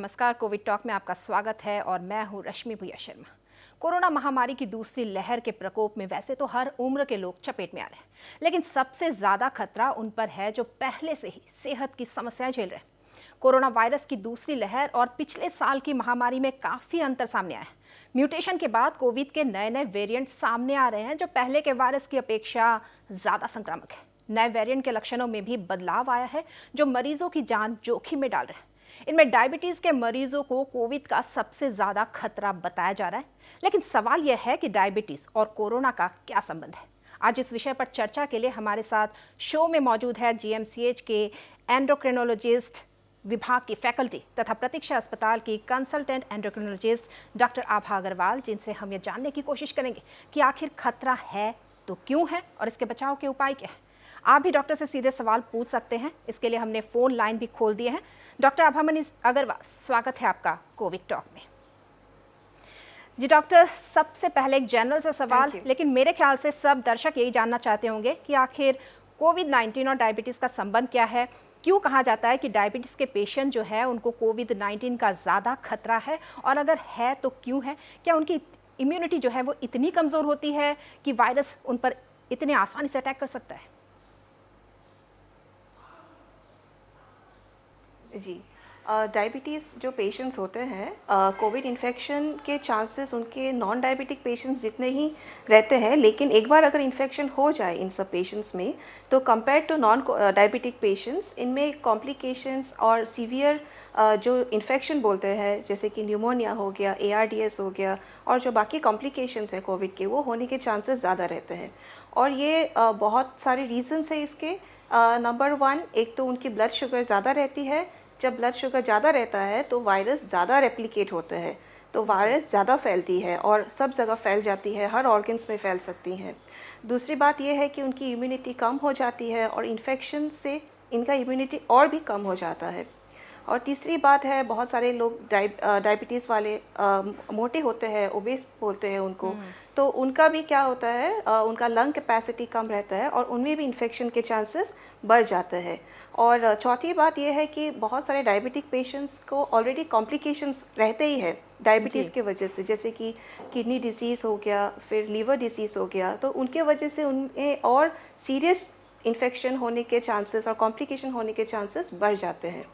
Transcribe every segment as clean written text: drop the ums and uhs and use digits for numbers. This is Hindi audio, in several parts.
नमस्कार, कोविड टॉक में आपका स्वागत है और मैं हूं रश्मि भूया शर्मा। कोरोना महामारी की दूसरी लहर के प्रकोप में वैसे तो हर उम्र के लोग चपेट में आ रहे हैं, लेकिन सबसे ज्यादा खतरा उन पर है जो पहले से ही सेहत की समस्याएं झेल रहे हैं। कोरोना वायरस की दूसरी लहर और पिछले साल की महामारी में काफी अंतर सामने आया है। म्यूटेशन के बाद कोविड के नए नए वेरिएंट सामने आ रहे हैं जो पहले के वायरस की अपेक्षा ज्यादा संक्रामक है। नए वेरिएंट के लक्षणों में भी बदलाव आया है जो मरीजों की जान जोखिम में डाल रहे हैं। इनमें डायबिटीज के मरीजों को कोविड का सबसे ज्यादा खतरा बताया जा रहा है, लेकिन सवाल यह है कि डायबिटीज और कोरोना का क्या संबंध है। आज इस विषय पर चर्चा के लिए हमारे साथ शो में मौजूद है जीएमसीएच के एंडोक्रिनोलॉजिस्ट विभाग की फैकल्टी तथा प्रतीक्षा अस्पताल की कंसल्टेंट एंडोक्रिनोलॉजिस्ट डॉक्टर आभा अग्रवाल, जिनसे हम ये जानने की कोशिश करेंगे कि आखिर खतरा है तो क्यों है और इसके बचाव के उपाय क्या है। आप भी डॉक्टर से सीधे सवाल पूछ सकते हैं, इसके लिए हमने फोन लाइन भी खोल दिए हैं। डॉक्टर आभामनी अग्रवाल, स्वागत है आपका कोविड टॉक में। जी डॉक्टर, सबसे पहले एक जनरल सा सवाल, लेकिन मेरे ख्याल से सब दर्शक यही जानना चाहते होंगे कि आखिर कोविड-19 और डायबिटीज का संबंध क्या है। क्यों कहा जाता है कि डायबिटीज के पेशेंट जो है उनको कोविड-19 का ज़्यादा खतरा है, और अगर है तो क्यों है? क्या उनकी इम्यूनिटी जो है वो इतनी कमज़ोर होती है कि वायरस उन पर इतने आसानी से अटैक कर सकता है? जी, डायबिटीज़ जो पेशेंट्स होते हैं, कोविड इन्फेक्शन के चांसेस उनके नॉन डायबिटिक पेशेंट्स जितने ही रहते हैं, लेकिन एक बार अगर इन्फेक्शन हो जाए इन सब पेशेंट्स में, तो compare to non diabetic patients इनमें कॉम्प्लिकेशंस और सीवियर जो इन्फेक्शन बोलते हैं, जैसे कि न्यूमोनिया हो गया, ARDS हो गया, और जो बाकी कॉम्प्लिकेशंस है कोविड के, वो होने के चांसेस ज़्यादा रहते हैं। और ये बहुत सारे रीजंस है इसके। नंबर 1, एक तो उनकी ब्लड शुगर ज़्यादा रहती है। जब ब्लड शुगर ज़्यादा रहता है तो वायरस ज़्यादा रेप्लिकेट होते हैं, तो वायरस ज़्यादा फैलती है और सब जगह फैल जाती है, हर ऑर्गन्स में फैल सकती हैं। दूसरी बात यह है कि उनकी इम्यूनिटी कम हो जाती है और इन्फेक्शन से इनका इम्यूनिटी और भी कम हो जाता है। और तीसरी बात है, बहुत सारे लोग डायबिटीज़ वाले मोटे होते हैं, ओबेस बोलते हैं उनको, तो उनका भी क्या होता है, उनका लंग कैपेसिटी कम रहता है और उनमें भी इन्फेक्शन के चांसेस बढ़ जाते हैं। और चौथी बात यह है कि बहुत सारे डायबिटिक पेशेंट्स को ऑलरेडी कॉम्प्लिकेशंस रहते ही है डायबिटीज़ के वजह से, जैसे कि किडनी डिसीज़ हो गया, फिर लीवर डिसीज़ हो गया, तो उनके वजह से उनमें और सीरियस इन्फेक्शन होने के चांसेस और कॉम्प्लिकेशन होने के चांसेस बढ़ जाते हैं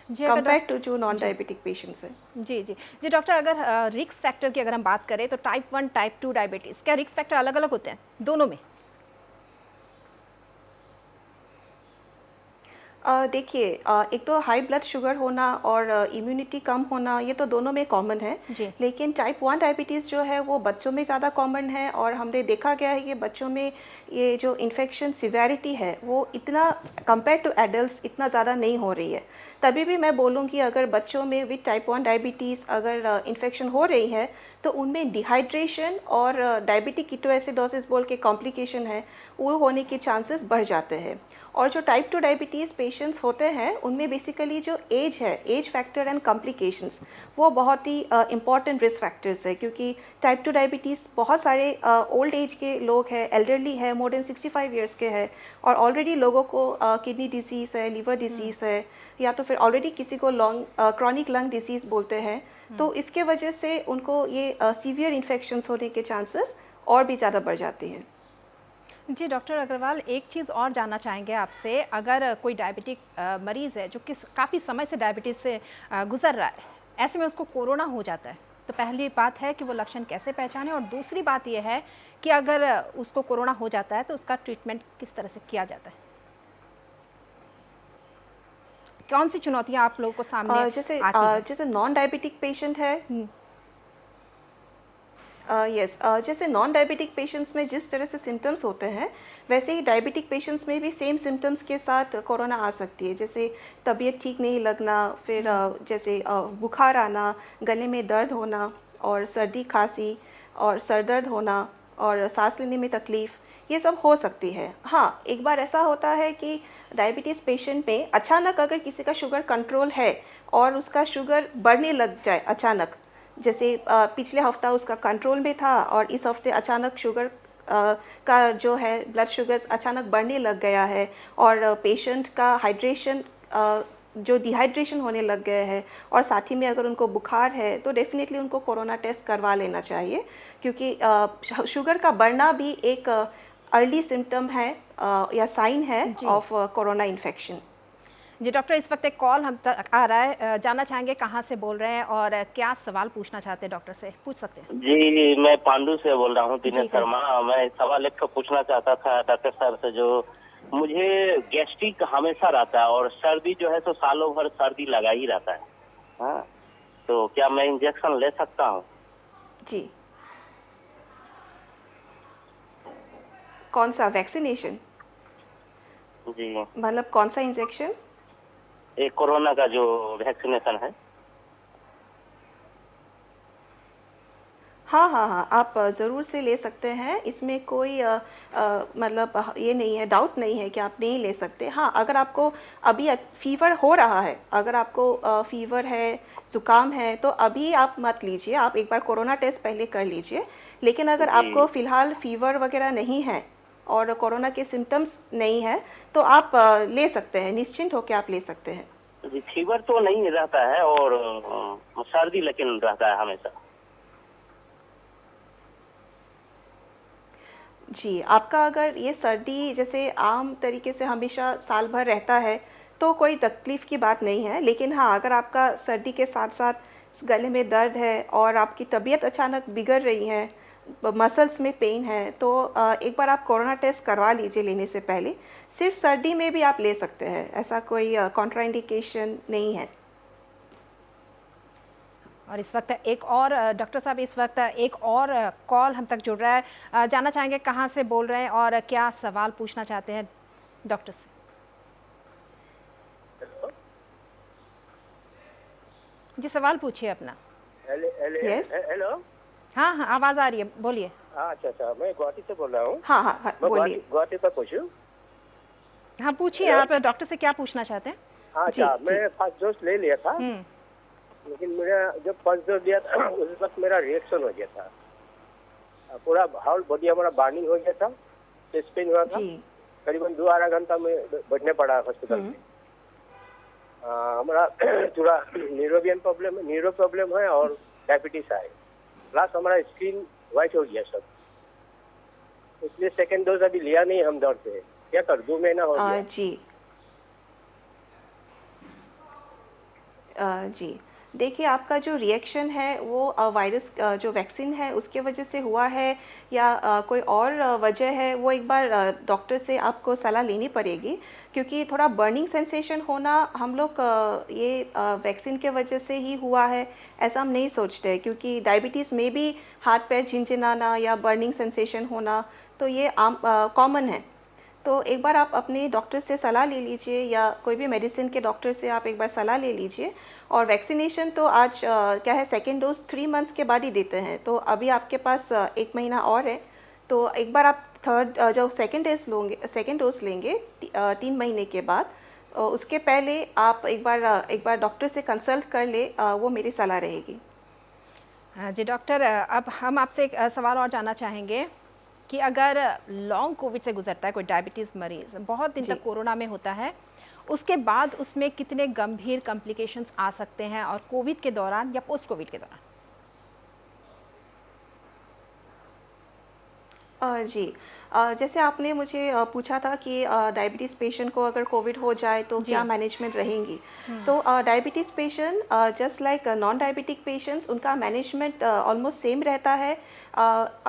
कंपेयर टू जो नॉन डायबिटिक पेशेंट्स हैं। जी जी जी डॉक्टर, अगर रिस्क फैक्टर की अगर हम बात करें तो टाइप 1 टाइप 2 डायबिटीज़, क्या रिस्क फैक्टर अलग अलग होते हैं दोनों में? देखिए, एक तो हाई ब्लड शुगर होना और इम्यूनिटी कम होना, ये तो दोनों में कॉमन है। लेकिन टाइप 1 डायबिटीज़ जो है वो बच्चों में ज़्यादा कॉमन है, और हमने देखा गया है कि बच्चों में ये जो इन्फेक्शन सिवेरिटी है वो इतना कंपेयर टू एडल्ट्स इतना ज़्यादा नहीं हो रही है। तभी भी मैं बोलूँगी, अगर बच्चों में विद टाइप 1 डायबिटीज़ अगर इन्फेक्शन हो रही है तो उनमें डिहाइड्रेशन और डायबिटिक कीटोएसिडोसिस बोल के कॉम्प्लिकेशन है, वो होने के चांसेस बढ़ जाते हैं। और जो टाइप 2 डायबिटीज़ पेशेंट्स होते हैं उनमें बेसिकली जो एज है, एज फैक्टर एंड कॉम्प्लिकेशंस, वो बहुत ही इंपॉर्टेंट रिस्क फैक्टर्स है, क्योंकि टाइप 2 डायबिटीज़ बहुत सारे ओल्ड एज के लोग हैं, एल्डरली है, मोर देन 65 ईयर्स के हैं, और ऑलरेडी लोगों को किडनी डिसीज़ है, लीवर डिसीज़ है, या तो फिर ऑलरेडी किसी को क्रॉनिक लंग डिसीज़ बोलते हैं, तो इसके वजह से उनको ये सीवियर इन्फेक्शंस होने के चांसेस और भी ज़्यादा बढ़ जाते हैं। जी डॉक्टर अग्रवाल, एक चीज़ और जानना चाहेंगे आपसे। अगर कोई डायबिटिक मरीज़ है जो काफ़ी समय से डायबिटीज़ से गुजर रहा है, ऐसे में उसको कोरोना हो जाता है, तो पहली बात है कि वो लक्षण कैसे पहचाने, और दूसरी बात ये है कि अगर उसको कोरोना हो जाता है तो उसका ट्रीटमेंट किस तरह से किया जाता है? कौन सी चुनौतियाँ आप लोगों को सामने आती हैं? जैसे नॉन डायबिटिक पेशेंट है, यस, जैसे नॉन डायबिटिक पेशेंट्स में जिस तरह से सिम्टम्स होते हैं, वैसे ही डायबिटिक पेशेंट्स में भी सेम सिम्टम्स के साथ कोरोना आ सकती है, जैसे तबीयत ठीक नहीं लगना, फिर जैसे बुखार आना, गले में दर्द होना, और सर्दी खांसी और सर दर्द होना, और सांस लेने में तकलीफ़, ये सब हो सकती है। हाँ, एक बार ऐसा होता है कि डायबिटीज़ पेशेंट में अचानक अगर किसी का शुगर कंट्रोल है और उसका शुगर बढ़ने लग जाए अचानक, जैसे पिछले हफ्ता उसका कंट्रोल में था और इस हफ्ते अचानक शुगर का जो है ब्लड शुगर्स अचानक बढ़ने लग गया है, और पेशेंट का हाइड्रेशन जो डिहाइड्रेशन होने लग गए हैं और साथ ही में अगर उनको बुखार है तो डेफिनेटली उनको कोरोना टेस्ट करवा लेना चाहिए, क्योंकि शुगर का बढ़ना भी एक अर्ली सिम्टम है या साइन है ji of corona infection. Ji doctor, इस वक्त एक कॉल हम तक आ रहा है, जानना चाहेंगे कहाँ से बोल रहे हैं और क्या सवाल पूछना चाहते हैं, डॉक्टर से पूछ सकते हैं। जी, मैं पांडु से बोल रहा हूँ, दिनेश जी शर्मा। मैं सवाल एक पूछना चाहता था डॉक्टर साहब से। जो मुझे गैस्ट्रिक हमेशा रहता है और सर्दी जो है तो सालों भर सर्दी लगा ही रहता है। हाँ, तो क्या मैं इंजेक्शन ले सकता हूँ? जी, कौन सा वैक्सीनेशन? जी, मतलब कौन सा इंजेक्शन? ये कोरोना का जो वैक्सीनेशन है। हाँ हाँ हाँ, आप ज़रूर से ले सकते हैं, इसमें कोई मतलब ये नहीं है, डाउट नहीं है कि आप नहीं ले सकते। हाँ, अगर आपको अभी फीवर हो रहा है, अगर आपको फीवर है, ज़ुकाम है, तो अभी आप मत लीजिए, आप एक बार कोरोना टेस्ट पहले कर लीजिए। लेकिन अगर आपको जी फ़िलहाल फीवर वगैरह नहीं है और कोरोना के सिम्टम्स नहीं है, तो आप ले सकते हैं, निश्चिंत होकर आप ले सकते हैं। जी, फीवर तो नहीं रहता है और सर्दी लेकिन रहता है हमेशा। जी, आपका अगर ये सर्दी जैसे आम तरीके से हमेशा साल भर रहता है, तो कोई तकलीफ़ की बात नहीं है। लेकिन हाँ, अगर आपका सर्दी के साथ-साथ गले में दर्द है और आपकी तबीयत अचानक बिगड़ रही है, मसल्स में पेन है, तो एक बार आप कोरोना टेस्ट करवा लीजिए लेने से पहले। सिर्फ़ सर्दी में भी आप ले सकते हैं, ऐसा कोई कॉन्ट्राइंडिकेशन नहीं है। और इस वक्त एक और डॉक्टर साहब, इस वक्त एक और कॉल हम तक जुड़ रहा है, जानना चाहेंगे कहाँ से बोल रहे हैं और क्या सवाल पूछना चाहते हैं डॉक्टर से। जी, सवाल पूछिए अपना। यस? हेलो। हाँ हाँ, आवाज़ आ रही है, बोलिए। हाँ, अच्छा, मैं गुवाहाटी से बोल रहा हूँ। हाँ, हाँ, हाँ, मैं बोलिए। गुवाहाटी से पूछूं? हाँ पूछिए, हेलो। आप डॉक्टर से क्या पूछना चाहते हैं। हाँ, जी, अच्छा, जी। मैं फर्स्ट डोज ले लिया था, हम्म। लेकिन मेरा जब फर्स्ट डोज लिया था उस वक्त मेरा रिएक्शन हो गया था। पूरा हाउल बॉडी हमारा बर्निंग हो गया था, चेस्ट पेन हुआ था। जी। करीबन 2-2.5 घंटा में बैठने पड़ा हॉस्पिटल में। हमारा थोड़ा न्यूरो प्रॉब्लम है और डायबिटीज है। प्लस हमारा स्किन वाइट हो गया सब, इसलिए सेकेंड डोज अभी लिया नहीं हम दर्द से। क्या कर, 2 महीना हो गया। जी। जी, देखिए आपका जो रिएक्शन है वो वायरस जो वैक्सीन है उसके वजह से हुआ है या कोई और वजह है, वो एक बार डॉक्टर से आपको सलाह लेनी पड़ेगी, क्योंकि थोड़ा बर्निंग सेंसेशन होना हम लोग ये वैक्सीन के वजह से ही हुआ है ऐसा हम नहीं सोचते, क्योंकि डायबिटीज़ में भी हाथ पैर झिनझिनाना या बर्निंग सेंसेशन होना तो ये आम कॉमन है। तो एक बार आप अपने डॉक्टर से सलाह ले लीजिए या कोई भी मेडिसिन के डॉक्टर से आप एक बार सलाह ले लीजिए। और वैक्सीनेशन तो आज क्या है, सेकेंड डोज 3 मंथ्स के बाद ही देते हैं, तो अभी आपके पास 1 महीना और है। तो एक बार आप जो सेकेंड डोज लेंगे 3 महीने के बाद, उसके पहले आप एक बार डॉक्टर से कंसल्ट कर ले, वो मेरी सलाह रहेगी। हाँ जी डॉक्टर, अब हम आपसे एक सवाल और जानना चाहेंगे कि अगर लॉन्ग कोविड से गुजरता है कोई डायबिटीज़ मरीज़, बहुत दिन जी। तक कोरोना में होता है, उसके बाद उसमें कितने गंभीर कॉम्प्लिकेशंस आ सकते हैं, और कोविड के दौरान या पोस्ट कोविड के दौरान। जी, जैसे आपने मुझे पूछा था कि डायबिटीज़ पेशेंट को अगर कोविड हो जाए तो जी। क्या मैनेजमेंट रहेंगी। तो diabetes patient just like non diabetic patients, उनका मैनेजमेंट ऑलमोस्ट सेम रहता है।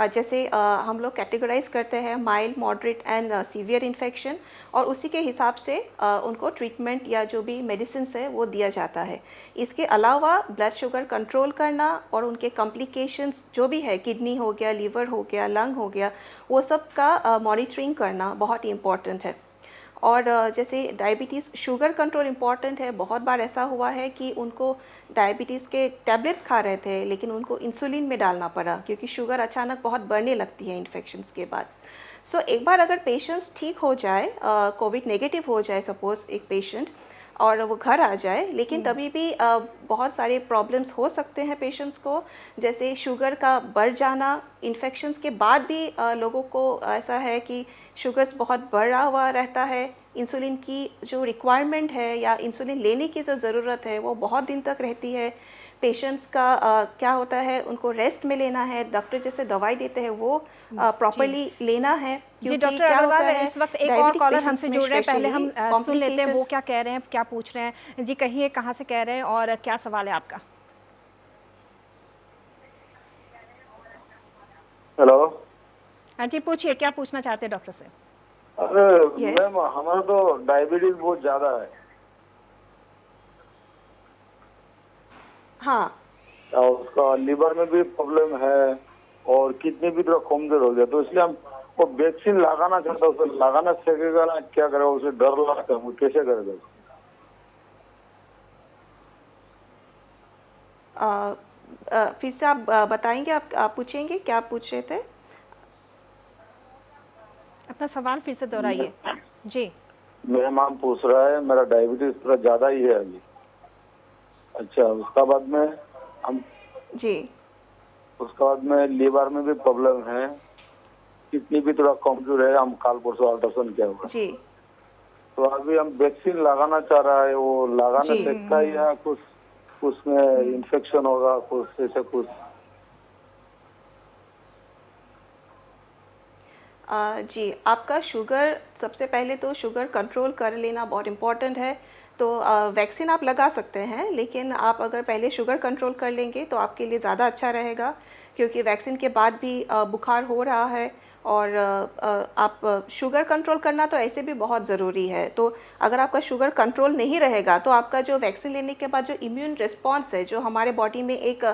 जैसे हम लोग कैटेगराइज करते हैं mild, moderate and severe infection, और उसी के हिसाब से उनको ट्रीटमेंट या जो भी मेडिसिन है वो दिया जाता है। इसके अलावा ब्लड शुगर कंट्रोल करना और उनके कॉम्प्लिकेशंस जो भी है, किडनी हो गया, लीवर हो गया, लंग हो गया, वो सब का मॉनिटरिंग करना बहुत ही इम्पॉर्टेंट है। और जैसे डायबिटीज़ शुगर कंट्रोल इम्पॉर्टेंट है। बहुत बार ऐसा हुआ है कि उनको डायबिटीज़ के टैबलेट्स खा रहे थे लेकिन उनको इंसुलिन में डालना पड़ा, क्योंकि शुगर अचानक बहुत बढ़ने लगती है इन्फेक्शंस के बाद। सो एक बार अगर पेशेंट्स ठीक हो जाए, कोविड नेगेटिव हो जाए सपोज़ एक पेशेंट, और वो घर आ जाए, लेकिन तभी भी बहुत सारे प्रॉब्लम्स हो सकते हैं पेशेंट्स को, जैसे शुगर का बढ़ जाना। इन्फेक्शंस के बाद भी लोगों को ऐसा है कि शुगर्स बहुत बढ़ा हुआ रहता है, इंसुलिन की जो रिक्वायरमेंट है या इंसुलिन लेने की जो ज़रूरत है वो बहुत दिन तक रहती है। पेशेंट्स का क्या होता है, उनको रेस्ट में लेना है, डॉक्टर जैसे दवाई देते हैं वो प्रॉपरली लेना है। जी क्योंकि डॉक्टर क्या अग्रवाल, होता है इस वक्त एक और डायबिटिक कॉलर पेशेंट्स हमसे में जुड़ रहे हैं, पहले हम स्पेशली सुन लेते हैं वो कॉम्प्लिकेशंस। क्या कह रहे हैं, क्या पूछ रहे हैं। जी कहिए, कहाँ से कह रहे हैं और क्या सवाल है आपका। हेलो। हाँ जी पूछिए, क्या पूछना चाहते हैं डॉक्टर से। अरे Yes. मैम, हमारा तो डायबिटीज बहुत ज्यादा है हाँ और उसका लीवर में भी प्रॉब्लम है और किडनी भी थोड़ा कमजोर हो गया, तो इसलिए हम वो वैक्सीन लगाना चाहता हूँ। उसे लगाना सकेगा ना, क्या करेगा, उसे डर लगता है, वो कैसे करेगा। फिर से आप बताएंगे, आप पूछेंगे, क्या आप पूछ रहे थे? अपना सवाल फिर से दोहराइए। जी मेरा माम पूछ रहा है, मेरा डायबिटीज थोड़ा ज्यादा ही है अभी। अच्छा, जी उसका बाद में लीवर में भी प्रॉब्लम है, किडनी भी थोड़ा कमजोर है। हम काल परसों अल्ट्रासाउंड किया हुआ, जी तो अभी हम वैक्सीन लगाना चाह रहा है, वो लगाने जी सकता है या कुछ उसमें इन्फेक्शन होगा, कुछ ऐसे कुछ। जी, आपका शुगर, सबसे पहले तो शुगर कंट्रोल कर लेना बहुत इम्पॉर्टेंट है। तो वैक्सीन आप लगा सकते हैं, लेकिन आप अगर पहले शुगर कंट्रोल कर लेंगे तो आपके लिए ज़्यादा अच्छा रहेगा, क्योंकि वैक्सीन के बाद भी बुखार हो रहा है और आप शुगर कंट्रोल करना तो ऐसे भी बहुत ज़रूरी है। तो अगर आपका शुगर कंट्रोल नहीं रहेगा तो आपका जो वैक्सीन लेने के बाद जो इम्यून रिस्पॉन्स है, जो हमारे बॉडी में एक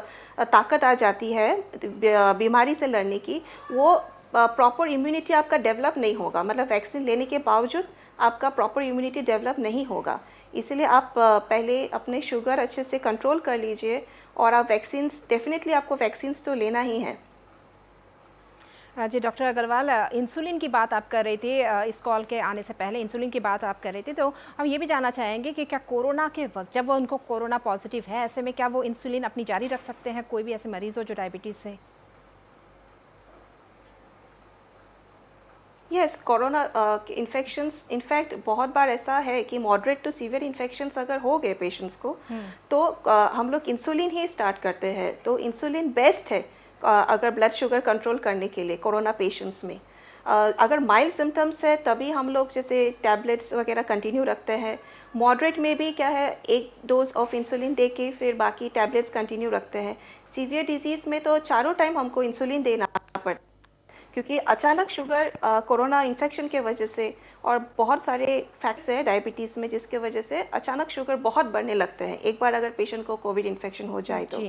ताकत आ जाती है बीमारी से लड़ने की, वो प्रॉपर इम्यूनिटी आपका डेवलप नहीं होगा। मतलब वैक्सीन लेने के बावजूद आपका प्रॉपर इम्यूनिटी डेवलप नहीं होगा। इसलिए आप पहले अपने शुगर अच्छे से कंट्रोल कर लीजिए और आप वैक्सीन्स, डेफिनेटली आपको वैक्सीन्स तो लेना ही है। जी डॉक्टर अग्रवाल, इंसुलिन की बात आप कर रही थी, इस कॉल के आने से पहले इंसुलिन की बात आप कर रही थी, तो हम ये भी जानना चाहेंगे कि क्या कोरोना के वक्त जब वो उनको कोरोना पॉजिटिव है, ऐसे में क्या वो इंसुलिन अपनी जारी रख सकते हैं, कोई भी ऐसे मरीज हो जो डायबिटीज़ से। यस, कोरोना इन्फेक्शंस, इनफैक्ट बहुत बार ऐसा है कि मॉडरेट टू सीवियर इन्फेक्शंस अगर हो गए पेशेंट्स को, तो हम लोग इंसुलिन ही स्टार्ट करते हैं। तो इंसुलिन बेस्ट है अगर ब्लड शुगर कंट्रोल करने के लिए कोरोना पेशेंट्स में। अगर माइल्ड सिम्टम्स है तभी हम लोग जैसे टैबलेट्स वगैरह कंटिन्यू रखते हैं। मॉडरेट में भी क्या है, एक डोज ऑफ इंसुलिन दे के फिर बाकी टैबलेट्स कंटिन्यू रखते हैं। सीवियर डिजीज़ में तो चारों टाइम हमको इंसुलिन देना पड़ता है, क्योंकि अचानक शुगर कोरोना इन्फेक्शन के वजह से और बहुत सारे फैक्ट्स है डायबिटीज़ में जिसके वजह से अचानक शुगर बहुत बढ़ने लगते हैं एक बार अगर पेशेंट को कोविड इन्फेक्शन हो जाए तो।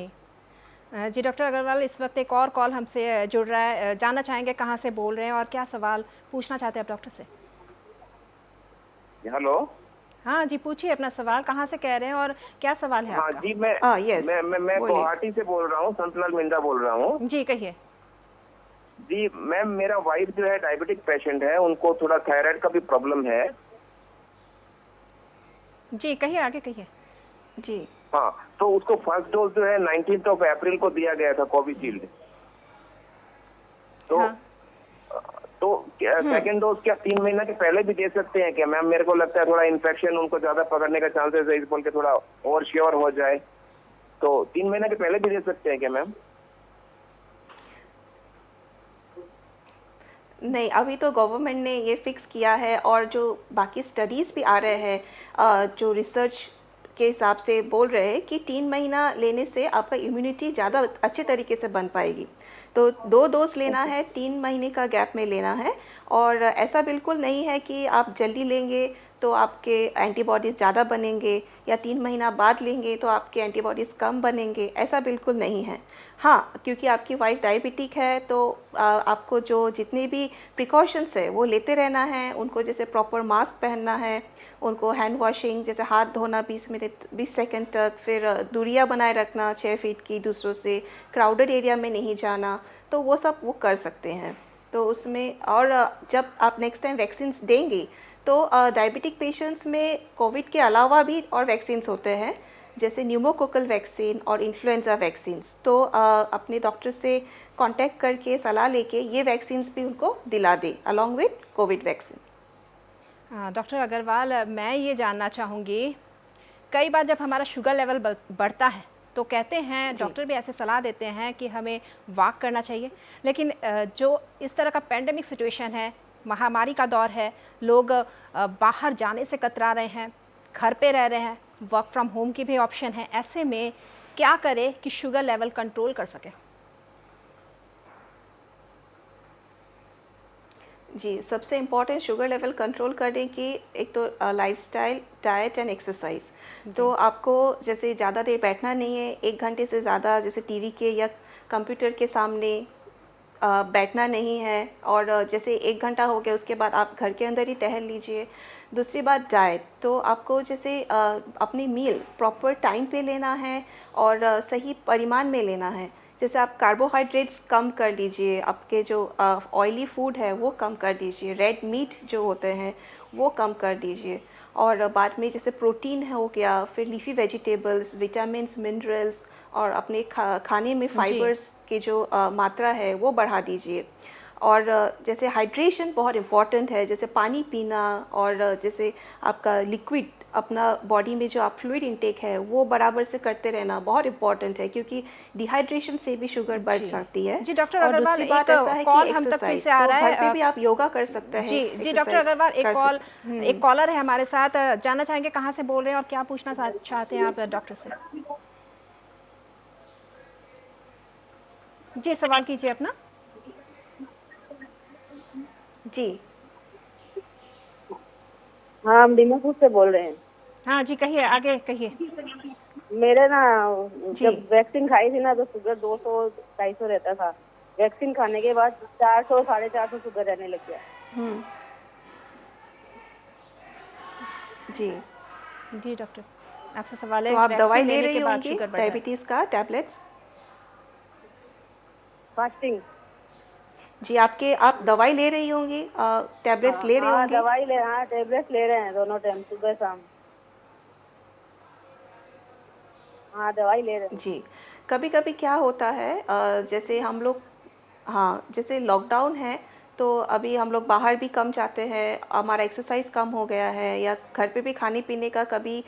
जी डॉक्टर अग्रवाल, इस वक्त एक और कॉल हमसे जुड़ रहा है, जानना चाहेंगे कहाँ से बोल रहे हैं और क्या सवाल पूछना चाहते हैं आप डॉक्टर से। हेलो। हाँ जी पूछिए अपना सवाल, कहाँ से कह रहे हैं और क्या सवाल है हाँ आपका। जी, मैं यस, मैं बोलिए। गुवाहाटी से बोल रहा हूँ, संतलाल मिंदा बोल रहा हूँ। जी कहिए। जी मैम, मेरा वाइफ जो है डायबिटिक पेशेंट है, उनको थोड़ा थायराइड का भी प्रॉब्लम है। जी कहिए, आगे कहिए। जी हाँ, तो उसको फर्स्ट डोज जो है 19 अप्रैल को दिया गया था कोविशील्ड। तो हाँ। तो सेकेंड डोज क्या 3 महीने के पहले भी दे सकते हैं क्या मैम? मेरे को लगता है थोड़ा इन्फेक्शन उनको ज्यादा पकड़ने का चांसेस है, इस बोल के थोड़ा और श्योर हो जाए, तो 3 महीने के पहले भी दे सकते हैं क्या मैम? नहीं, अभी तो गवर्नमेंट ने ये फिक्स किया है और जो बाकी स्टडीज़ भी आ रहे हैं जो रिसर्च के हिसाब से बोल रहे हैं कि 3 महीना लेने से आपका इम्यूनिटी ज़्यादा अच्छे तरीके से बन पाएगी। तो 2 डोज लेना है, 3 महीने का गैप में लेना है। और ऐसा बिल्कुल नहीं है कि आप जल्दी लेंगे तो आपके एंटीबॉडीज़ ज़्यादा बनेंगे या 3 महीना बाद लेंगे तो आपके एंटीबॉडीज़ कम बनेंगे, ऐसा बिल्कुल नहीं है। हाँ, क्योंकि आपकी वाइफ डायबिटिक है तो आपको जो जितने भी प्रिकॉशंस है वो लेते रहना है। उनको जैसे प्रॉपर मास्क पहनना है, उनको हैंड वॉशिंग, जैसे हाथ धोना 20 मिनट 20 सेकंड तक, फिर दूरियां बनाए रखना 6 फीट की दूसरों से, क्राउडेड एरिया में नहीं जाना, तो वो सब वो कर सकते हैं। तो उसमें और जब आप नेक्स्ट टाइम वैक्सीन्स देंगे तो डायबिटिक पेशेंट्स में कोविड के अलावा भी और वैक्सीन्स होते हैं, जैसे न्यूमोकोकल वैक्सीन और इन्फ्लुएंजा वैक्सीन्स। तो अपने डॉक्टर से कांटेक्ट करके सलाह लेके ये वैक्सीन्स भी उनको दिला दें along with Covid vaccine. Doctor Agrawal, मैं ये जानना चाहूँगी, कई बार जब हमारा शुगर लेवल बढ़ता है तो कहते हैं, डॉक्टर भी ऐसे सलाह देते हैं कि हमें वॉक करना चाहिए, लेकिन जो इस तरह का पेंडेमिक सिचुएशन है, महामारी का दौर है, लोग बाहर जाने से कतरा रहे हैं, घर पे रह रहे हैं, वर्क फ्रॉम होम की भी ऑप्शन है, ऐसे में क्या करें कि शुगर लेवल कंट्रोल कर सकें? जी, सबसे इम्पॉर्टेंट शुगर लेवल कंट्रोल करने की एक तो लाइफस्टाइल, डाइट एंड एक्सरसाइज। तो आपको जैसे ज़्यादा देर बैठना नहीं है, 1 घंटे से ज़्यादा जैसे टीवी के या कंप्यूटर के सामने बैठना नहीं है, और जैसे 1 घंटा हो गया उसके बाद आप घर के अंदर ही टहल लीजिए। दूसरी बात डाइट, तो आपको जैसे अपनी मील प्रॉपर टाइम पे लेना है और सही परिमाण में लेना है। जैसे आप कार्बोहाइड्रेट्स कम कर लीजिए, आपके जो ऑयली फूड है वो कम कर दीजिए, रेड मीट जो होते हैं वो कम कर दीजिए, और बाद में जैसे प्रोटीन हो गया, फिर लीफी वेजिटेबल्स, विटामिन्स, मिनरल्स, और अपने खाने में फाइबर्स की जो मात्रा है वो बढ़ा दीजिए। और जैसे हाइड्रेशन बहुत इम्पॉर्टेंट है, जैसे पानी पीना, और जैसे आपका लिक्विड अपना बॉडी में जो आप फ्लूइड इंटेक है वो बराबर से करते रहना बहुत इम्पॉर्टेंट है, क्योंकि डिहाइड्रेशन से भी शुगर बढ़ जाती है। जी डॉक्टर और अग्रवाल, दूसरी बात ऐसा है कॉल कि हम तक फिर एक्सरसाइज, से आ तो रहा घर पे है। भी आप योगा कर सकते हैं। जी डॉक्टर अग्रवाल, एक कॉलर है हमारे साथ, जानना चाहेंगे कहाँ से बोल रहे हैं और क्या पूछना चाहते हैं आप डॉक्टर से? जी, सवाल कीजिए अपना। जी हाँ, हम दीमापुर से बोल रहे हैं। हाँ जी, कहिए, आगे कहिए। मेरे ना जी। जब वैक्सीन खाई थी ना तो शुगर 200-250 रहता था। वैक्सीन खाने के बाद 400-450 शुगर रहने लग गया। जी, जी डॉक्टर, आपसे सवाल है, तो आप दवाई वैक्सीन ले लेने रही के बाद होंगी शुगर बढ़ रहा है। डायबिटीज़ का टैबलेट्स? फास्टिंग। जी, आप दवाई ले रही होंगी, टैबलेट्स ले रही हाँ, होंगी? दवाई ले, हाँ टेबलेट ले रहे हैं दोनों टाइम, सुबह शाम। हाँ, दवाई ले रहे हैं। जी, कभी-कभी क्या होता है, जैसे हम लोग, हाँ, जैसे लॉकडाउन है तो अभी हम लोग बाहर भी कम जाते हैं, हमारा एक्सरसाइज कम हो गया है, या घर पे भी खाने पीने का कभी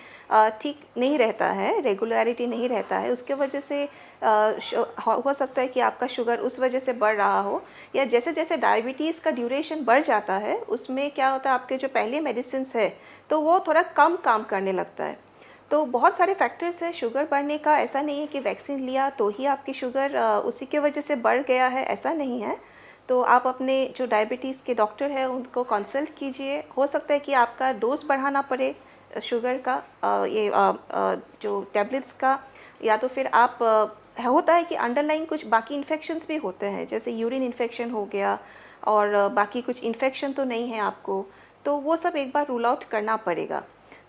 ठीक नहीं रहता है, रेगुलरिटी नहीं रहता है, उसके वजह से हो सकता है कि आपका शुगर उस वजह से बढ़ रहा हो, या जैसे जैसे डायबिटीज़ का ड्यूरेशन बढ़ जाता है उसमें क्या होता है, आपके जो पहले मेडिसिन्स है तो वो थोड़ा कम काम करने लगता है। तो बहुत सारे फैक्टर्स हैं शुगर बढ़ने का, ऐसा नहीं है कि वैक्सीन लिया तो ही आपकी शुगर उसी के वजह से बढ़ गया है, ऐसा नहीं है। तो आप अपने जो डायबिटीज़ के डॉक्टर हैं उनको कंसल्ट कीजिए, हो सकता है कि आपका डोज बढ़ाना पड़े शुगर का, जो टैबलेट्स का, या तो फिर आप होता है कि अंडरलाइन कुछ बाकी इन्फेक्शंस भी होते हैं, जैसे यूरिन इन्फेक्शन हो गया, और बाकी कुछ इन्फेक्शन तो नहीं है आपको, तो वो सब एक बार रूल आउट करना पड़ेगा।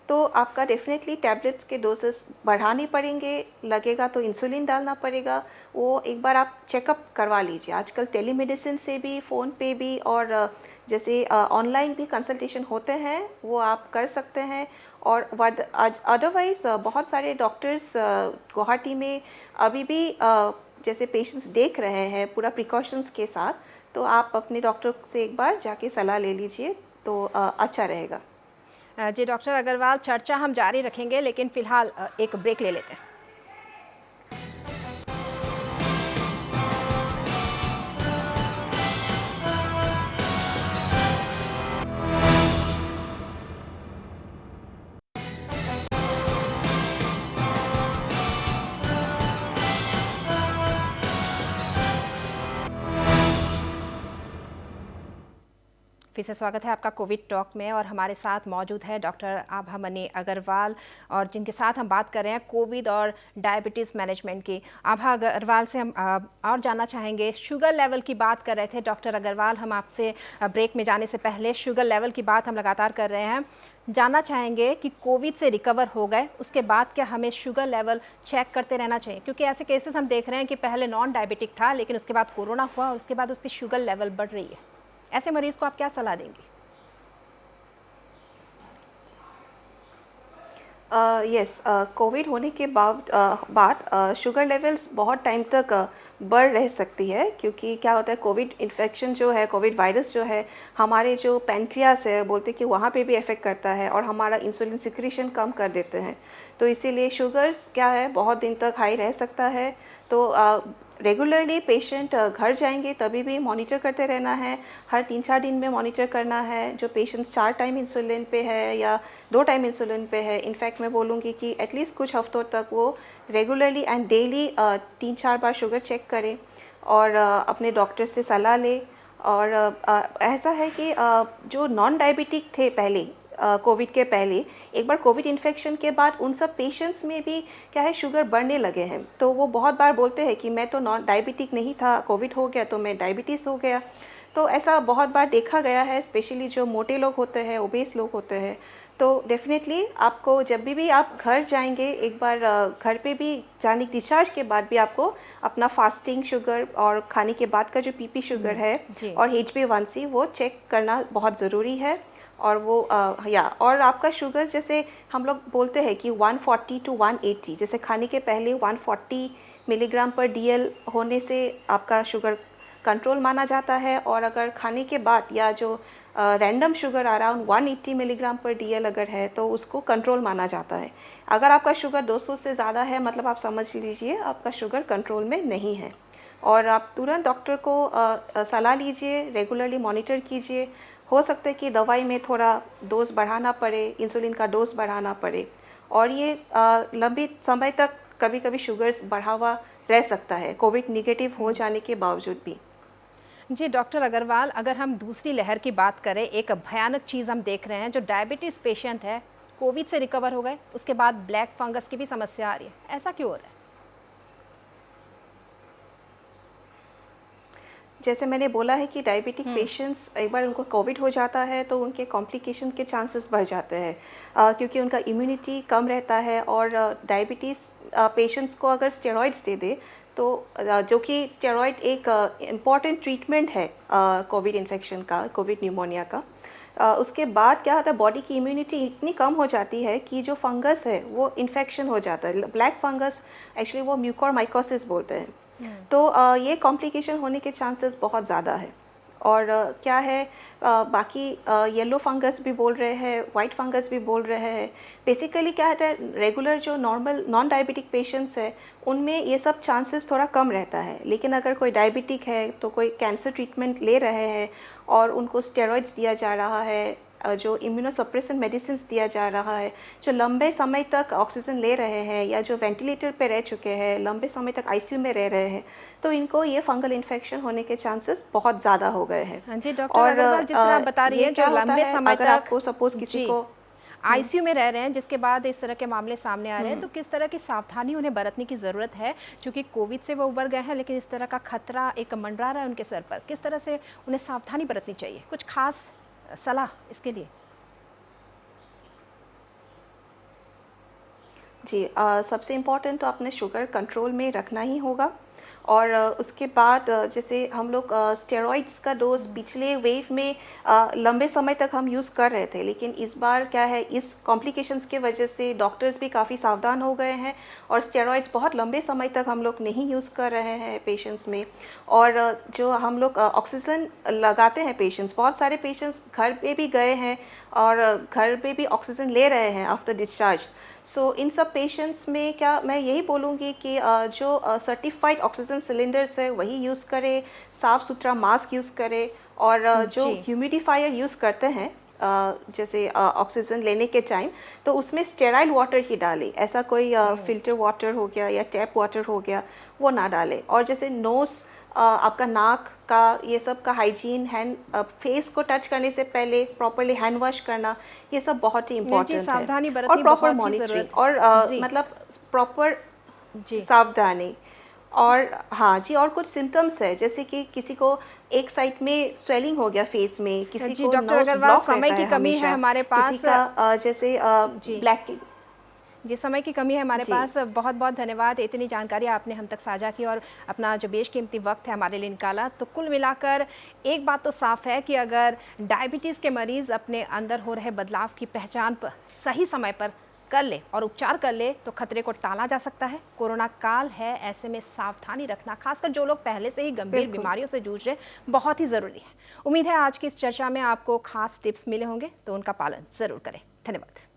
तो आपका डेफिनेटली टैबलेट्स के डोसेस बढ़ाने पड़ेंगे, लगेगा तो इंसुलिन डालना पड़ेगा, वो एक बार आप चेकअप करवा लीजिए। आजकल टेलीमेडिसिन से भी, फ़ोन पे भी, और जैसे ऑनलाइन भी कंसल्टेशन होते हैं वो आप कर सकते हैं। और अदरवाइज़ बहुत सारे डॉक्टर्स गुवाहाटी में अभी भी जैसे पेशेंट्स देख रहे हैं पूरा प्रिकॉशंस के साथ, तो आप अपने डॉक्टर से एक बार जाके सलाह ले लीजिए तो अच्छा रहेगा। जी डॉक्टर अग्रवाल, चर्चा हम जारी रखेंगे, लेकिन फिलहाल एक ब्रेक ले लेते हैं। फिर से स्वागत है आपका कोविड टॉक में, और हमारे साथ मौजूद है डॉक्टर आभामणि अग्रवाल, और जिनके साथ हम बात कर रहे हैं कोविड और डायबिटीज़ मैनेजमेंट की। आभा अग्रवाल से हम और जानना चाहेंगे, शुगर लेवल की बात कर रहे थे डॉक्टर अग्रवाल, हम आपसे ब्रेक में जाने से पहले शुगर लेवल की बात हम लगातार कर रहे हैं। जानना चाहेंगे कि कोविड से रिकवर हो गए उसके बाद क्या हमें शुगर लेवल चेक करते रहना चाहिए, क्योंकि ऐसे केसेस हम देख रहे हैं कि पहले नॉन डायबिटिक था लेकिन उसके बाद कोरोना हुआ और उसके बाद उसकी शुगर लेवल बढ़ रही है, ऐसे मरीज को आप क्या सलाह देंगी? यस, कोविड होने के बाद शुगर लेवल्स बहुत टाइम तक बढ़ रह सकती है, क्योंकि क्या होता है, कोविड इन्फेक्शन जो है, कोविड वायरस जो है, हमारे जो पैनक्रियास है बोलते हैं कि वहाँ पे भी इफ़ेक्ट करता है और हमारा इंसुलिन सिक्रीशन कम कर देते हैं। तो इसीलिए शुगर्स क्या है, बहुत दिन तक हाई रह सकता है। तो रेगुलरली पेशेंट घर जाएंगे तभी भी मॉनिटर करते रहना है, हर 3-4 दिन में मॉनिटर करना है। जो पेशेंट्स 4 टाइम इंसुलिन पे है या 2 टाइम इंसुलिन पे है, इनफैक्ट मैं बोलूँगी कि एटलीस्ट कुछ हफ्तों तक वो रेगुलरली एंड डेली 3-4 बार शुगर चेक करें और अपने डॉक्टर से सलाह लें। और ऐसा है कि जो नॉन डायबिटिक थे पहले, कोविड के पहले, एक बार कोविड इन्फेक्शन के बाद उन सब पेशेंट्स में भी क्या है, शुगर बढ़ने लगे हैं। तो वो बहुत बार बोलते हैं कि मैं तो नॉन डायबिटिक नहीं था, कोविड हो गया तो मैं डायबिटीज़ हो गया। तो ऐसा बहुत बार देखा गया है, स्पेशली जो मोटे लोग होते हैं, ओबेस लोग होते हैं। तो डेफिनेटली आपको जब भी आप घर जाएंगे, एक बार घर पे भी जाने डिस्चार्ज के बाद भी आपको अपना फास्टिंग शुगर और खाने के बाद का जो पीपी शुगर है और HbA1c वो चेक करना बहुत ज़रूरी है। और वो और आपका शुगर, जैसे हम लोग बोलते हैं कि 140 to 180, जैसे खाने के पहले 140 मिलीग्राम पर DL होने से आपका शुगर कंट्रोल माना जाता है, और अगर खाने के बाद या जो रैंडम शुगर अराउंड 180 मिलीग्राम पर DL अगर है तो उसको कंट्रोल माना जाता है। अगर आपका शुगर 200 से ज़्यादा है, मतलब आप समझ लीजिए आपका शुगर कंट्रोल में नहीं है, और आप तुरंत डॉक्टर को सलाह लीजिए, रेगुलरली मॉनिटर कीजिए। हो सकता है कि दवाई में थोड़ा डोज बढ़ाना पड़े, इंसुलिन का डोज बढ़ाना पड़े, और ये लंबी समय तक कभी कभी शुगर्स बढ़ा हुआ रह सकता है कोविड निगेटिव हो जाने के बावजूद भी। जी डॉक्टर अग्रवाल, अगर हम दूसरी लहर की बात करें, एक भयानक चीज़ हम देख रहे हैं, जो डायबिटीज़ पेशेंट है कोविड से रिकवर हो गए, उसके बाद ब्लैक फंगस की भी समस्या आ रही है, ऐसा क्यों हो रहा है? जैसे मैंने बोला है कि डायबिटिक पेशेंट्स, एक बार उनको कोविड हो जाता है तो उनके कॉम्प्लिकेशन के चांसेस बढ़ जाते हैं, क्योंकि उनका इम्यूनिटी कम रहता है। और डायबिटीज़ पेशेंट्स को अगर स्टेरॉइड्स दे दे तो जो कि स्टेरॉइड एक इम्पॉर्टेंट ट्रीटमेंट है कोविड इन्फेक्शन का, कोविड न्यूमोनिया का, उसके बाद क्या होता है, बॉडी की इम्यूनिटी इतनी कम हो जाती है कि जो फंगस है वो इन्फेक्शन हो जाता है। ब्लैक फंगस एक्चुअली वो म्यूकोरमाइकोसिस बोलते हैं। तो ये कॉम्प्लिकेशन होने के चांसेस बहुत ज़्यादा है। और क्या है, बाकी येलो फंगस भी बोल रहे हैं, वाइट फंगस भी बोल रहे हैं। बेसिकली क्या होता है, रेगुलर जो नॉर्मल नॉन डायबिटिक पेशेंट्स है उनमें ये सब चांसेस थोड़ा कम रहता है, लेकिन अगर कोई डायबिटिक है तो कोई कैंसर ट्रीटमेंट ले रहे हैं और उनको स्टेरॉइड्स दिया जा रहा है, जो इम्यूनोसप्रेशन मेडिसिन दिया जा रहा है, जो लंबे समय तक ऑक्सीजन ले रहे हैं या जो वेंटिलेटर पे रह चुके हैं, लंबे समय तक ICU में रह रहे हैं, तो इनको ये फंगल इन्फेक्शन होने के चांसेस बहुत ज़्यादा हो गए हैं। हाँ जी डॉक्टर अग्रवाल, जिस तरह आप बता रही हैं, जो लंबे समय अगर तक आपको सपोज किसी को ICU में रह रहे हैं, जिसके बाद इस तरह के मामले सामने आ रहे हैं, तो किस तरह की सावधानी उन्हें बरतने की ज़रूरत है? क्योंकि कोविड से वो उबर गए हैं, लेकिन इस तरह का खतरा एक मंडरा रहा है उनके सर पर, किस तरह से उन्हें सावधानी बरतनी चाहिए? कुछ खास सलाह इसके लिए? जी, सबसे इम्पॉर्टेंट तो अपने शुगर कंट्रोल में रखना ही होगा। और उसके बाद जैसे हम लोग स्टेरॉइड्स का डोज पिछले वेव में लंबे समय तक हम यूज़ कर रहे थे, लेकिन इस बार क्या है, इस कॉम्प्लिकेशंस के वजह से डॉक्टर्स भी काफ़ी सावधान हो गए हैं और स्टेरॉइड्स बहुत लंबे समय तक हम लोग नहीं यूज़ कर रहे हैं पेशेंट्स में। और जो हम लोग ऑक्सीजन लगाते हैं पेशेंट्स, बहुत सारे पेशेंट्स घर पे भी गए हैं और घर पे भी ऑक्सीजन ले रहे हैं आफ्टर डिस्चार्ज। सो इन सब पेशेंट्स में क्या मैं यही बोलूँगी कि जो सर्टिफाइड ऑक्सीजन सिलेंडर्स है वही यूज़ करें, साफ़ सुथरा मास्क यूज़ करें, और जो ह्यूमिडिफायर यूज़ करते हैं जैसे ऑक्सीजन लेने के टाइम, तो उसमें स्टेराइल वाटर ही डालें। ऐसा कोई फिल्टर वाटर हो गया या टैप वाटर हो गया वो ना डालें। और जैसे नोज़, आपका नाक का, ये सब का हाइजीन, हैंड फेस को टच करने से पहले प्रॉपरली हैंड वॉश करना, ये सब बहुत ही इम्पोर्टेंट है। और प्रॉपर मॉनिटरिंग और मतलब प्रॉपर सावधानी। और हाँ जी, और कुछ सिम्टम्स है जैसे कि किसी को एक साइड में स्वेलिंग हो गया फेस में, किसी को डॉक्टर अग्रवाल, समय की कमी है हमारे पास, किसी का जैसे ब्लैक जी, समय की कमी है हमारे पास। बहुत बहुत धन्यवाद, इतनी जानकारी आपने हम तक साझा की और अपना जो बेशकीमती वक्त है हमारे लिए निकाला। तो कुल मिलाकर एक बात तो साफ है कि अगर डायबिटीज़ के मरीज़ अपने अंदर हो रहे बदलाव की पहचान पर सही समय पर कर ले और उपचार कर ले तो खतरे को टाला जा सकता है। कोरोना काल है, ऐसे में सावधानी रखना, खासकर जो लोग पहले से ही गंभीर बीमारियों से जूझ रहे, बहुत ही ज़रूरी है। उम्मीद है आज की इस चर्चा में आपको खास टिप्स मिले होंगे, तो उनका पालन ज़रूर करें। धन्यवाद।